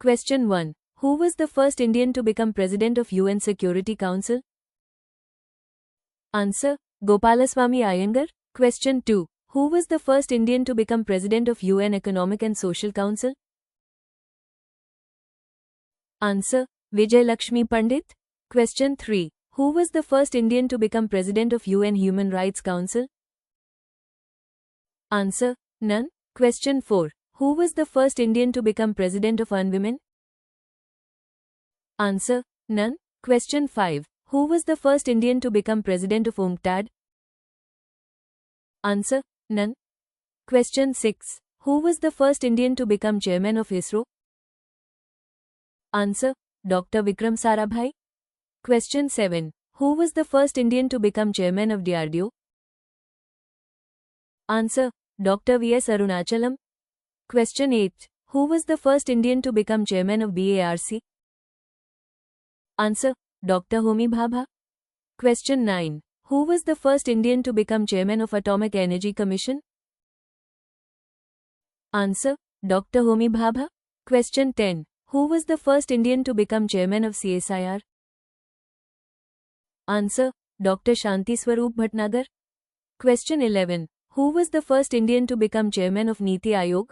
Question 1. Who was the first Indian to become President of UN Security Council? Answer. Gopalaswamy Iyengar. Question 2. Who was the first Indian to become President of UN Economic and Social Council? Answer. Vijay Lakshmi Pandit. Question 3. Who was the first Indian to become President of UN Human Rights Council? Answer. None. Question 4. Who was the first Indian to become President of UNWomen? Answer. None. Question 5. Who was the first Indian to become President of UNCTAD? Answer. None. Question 6. Who was the first Indian to become Chairman of ISRO? Answer. Dr. Vikram Sarabhai. Question 7. Who was the first Indian to become Chairman of DRDO? Answer. Dr. V.S. Arunachalam. Question 8. Who was the first Indian to become Chairman of BARC? Answer. Dr. Homi Bhabha. Question 9. Who was the first Indian to become Chairman of Atomic Energy Commission? Answer. Dr. Homi Bhabha. Question 10. Who was the first Indian to become Chairman of CSIR? Answer. Dr. Shanti Swaroop Bhatnagar. Question 11. Who was the first Indian to become Chairman of Niti Aayog?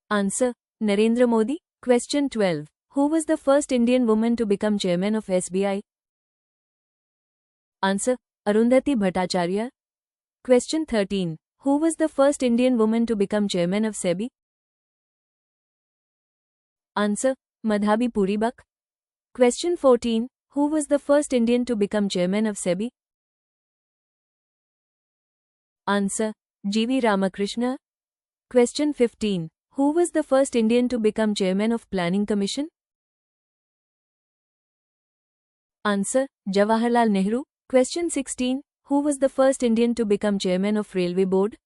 Answer. Narendra Modi. Question 12. Who was the first Indian woman to become Chairman of SBI? Answer. Arundhati Bhattacharya. Question 13. Who was the first Indian woman to become Chairman of SEBI? Answer. Madhabi Puribak. Question 14. Who was the first Indian to become Chairman of SEBI? Answer. G.V. Ramakrishna. Question 15. Who was the first Indian to become Chairman of Planning Commission? Answer. Jawaharlal Nehru. Question 16. Who was the first Indian to become Chairman of Railway Board?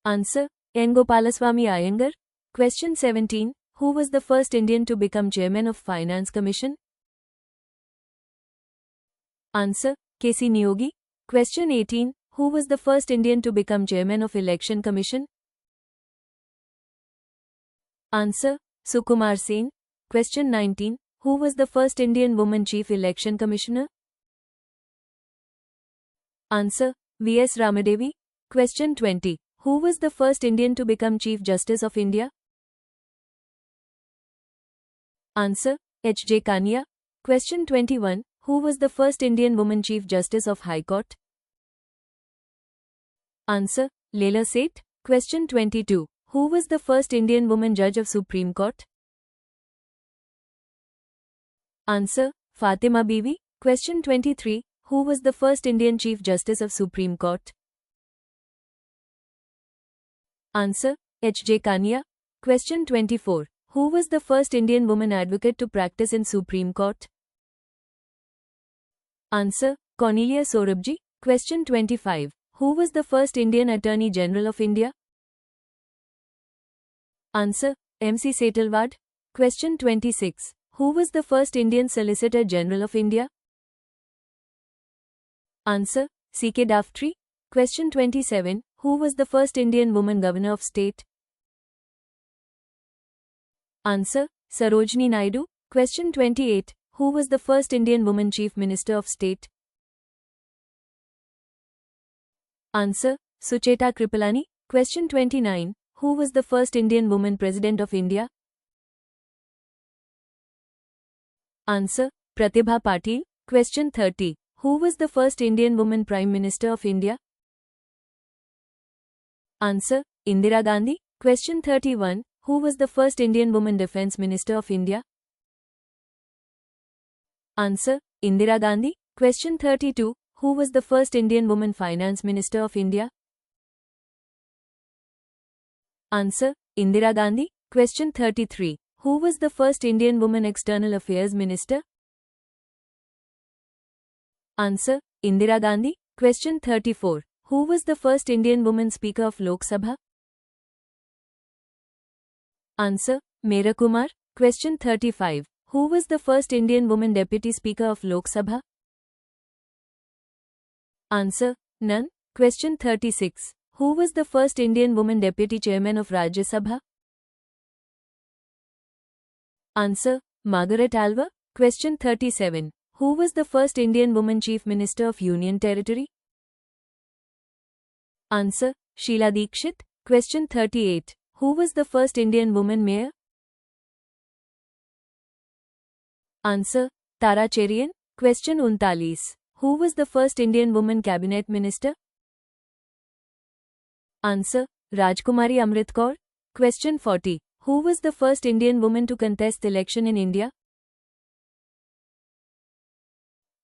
Answer. N. Gopalaswamy Iyengar. Question 17. Who was the first Indian to become Chairman of Finance Commission? Answer. K.C. Niyogi. Question 18. Who was the first Indian to become Chairman of Election Commission? Answer. Sukumar Sen. Question 19. Who was the first Indian woman Chief Election Commissioner? Answer. V.S. Ramadevi. Question 20. Who was the first Indian to become Chief Justice of India? Answer. H.J. Kania. Question 21. Who was the first Indian woman Chief Justice of High Court? Answer. Leela Seth. Question 22. Who was the first Indian woman Judge of Supreme Court? Answer. Fatima Bibi. Question 23. Who was the first Indian Chief Justice of Supreme Court? Answer. H.J. Kania. Question 24. Who was the first Indian woman advocate to practice in Supreme Court? Answer. Cornelia Sorabji. Question 25. Who was the first Indian Attorney General of India? Answer. M.C. Setalvad. Question 26. Who was the first Indian Solicitor General of India? Answer. C.K. Daftri. Question 27. Who was the first Indian woman Governor of State? Answer. Sarojini Naidu. Question 28. Who was the first Indian woman Chief Minister of State? Answer. Sucheta Kripalani. Question 29. Who was the first Indian woman President of India? Answer. Pratibha Patil. Question 30. Who was the first Indian woman Prime Minister of India? Answer. Indira Gandhi. Question 31. Who was the first Indian woman Defence Minister of India? Answer. Indira Gandhi. Question 32. Who was the first Indian woman Finance Minister of India? Answer. Indira Gandhi. Question 33. Who was the first Indian woman External Affairs Minister? Answer. Indira Gandhi. Question 34. Who was the first Indian woman Speaker of Lok Sabha? Answer. Meera Kumar. Question 35. Who was the first Indian woman Deputy Speaker of Lok Sabha? Answer. None. Question 36. Who was the first Indian woman deputy chairman of Rajya Sabha? Answer: Margaret Alva. Question 37. Who was the first Indian woman Chief Minister of Union Territory? Answer: Sheila Dikshit. Question 38. Who was the first Indian woman mayor? Answer: Tara Cherian. Question 39. Who was the first Indian woman cabinet minister? Answer: Rajkumari Amrit Kaur. Question 40. Who was the first Indian woman to contest election in India?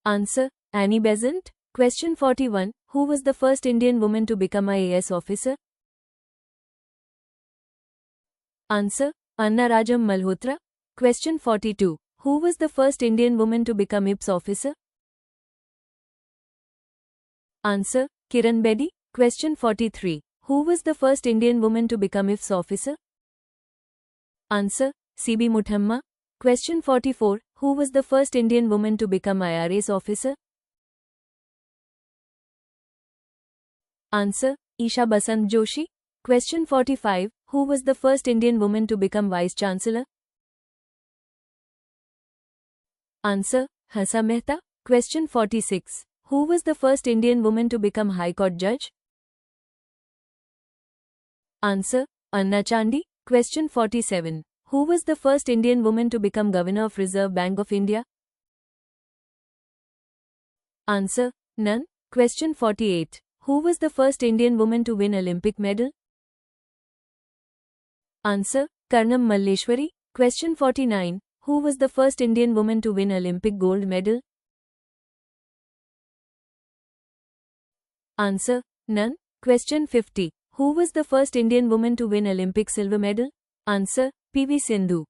Answer: Annie Besant. Question 41. Who was the first Indian woman to become a IAS officer? Answer: Anna Rajam Malhotra. Question 42. Who was the first Indian woman to become IPS officer? Answer: Kiran Bedi. Question 43. Who was the first Indian woman to become IFS officer? Answer: C.B. Muthamma. Question 44. Who was the first Indian woman to become IRAS officer? Answer: Isha Basant Joshi. Question 45. Who was the first Indian woman to become Vice Chancellor? Answer: Hasa Mehta. Question 46. Who was the first Indian woman to become High Court Judge? Answer: Anna Chandi. Question 47. Who was the first Indian woman to become Governor of Reserve Bank of India? Answer: None. Question 48. Who was the first Indian woman to win Olympic medal? Answer: Karnam Malleshwari. Question 49. Who was the first Indian woman to win Olympic gold medal? Answer: None. Question 50. Who was the first Indian woman to win Olympic silver medal? Answer: PV Sindhu.